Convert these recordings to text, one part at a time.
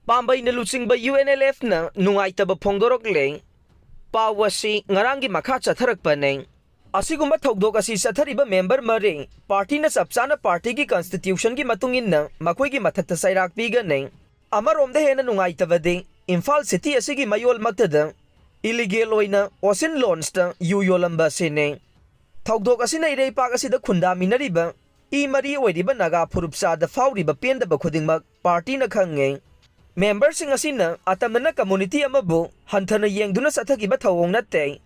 Pambeina Luchingba UNLF na Nungaitaba Fongdorakli Pawasi Ngarangi Makha Chatharakpane Asigumba Thogdok asi Chathariba member Mari Party na Sapsana Party ki Constitution ki matungin na Makoi ki Mathakta Sairak Pigane Amaromda Hena Nungaitabade Imphal City asigi Mayol Magtada illegal oina Osin Lonsta Yuyolamba Sine Thogdok asina Irei Pak asida Khunda Minariba I Mari Oidiba Naga Purupsa da Fauriba Pendaba Khudingmak Party na Khange Members sing asina atamna community amabu hanthana yengduna sathagiba thawong natte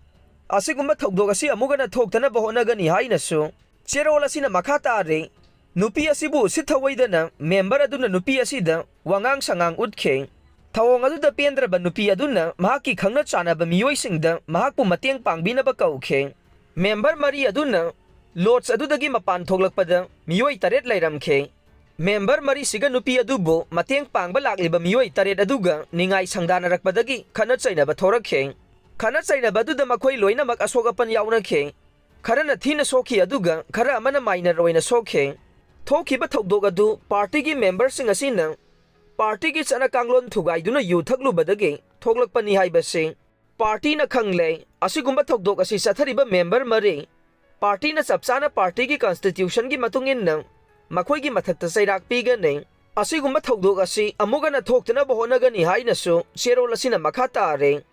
asigumba thogdok asi amugana thoktana bahonagani hainasu cherol asina makha tare nupi asibu sithawaidana member aduna nupi asida wangang sangang utkhe thawong aduda pendraba nupi aduna mahaki khangna chanaba miyoisingda mahakpu mateng pangbinaba kaukhe member mari aduna lots adudagi mapan thoglakpada miyoi taret lairamkhe Member Mari Siga Nupi Adubo, Mateng Pangba Lakliba Miyoi Taret Aduga, Ningai Sangdana Rakpadagi, Kanat Saina Batora King. Kanat Saina Baduda Makoi Loina Mak Aswagapan Yauna King. Karana Tina Soki Aduga, Kara Mana Minor Roina Soke. Toki Batogdogadu, Party gi member Singasina. Party gi Sana Kanglon Tugaiduna Yu Taglu Badagi, Toglak Pani Haibasi. Party na Kangle, Asigumba Togdog Asi Sathariba member Mari. Party na Sapsana Party gi Constitution gi Matungin na. Makoigi Mathakta Sairak Pigane Asigumba Thogdok asi Amugana Toktana Bahonagani Hainasu, Sero Lasina Makha tare.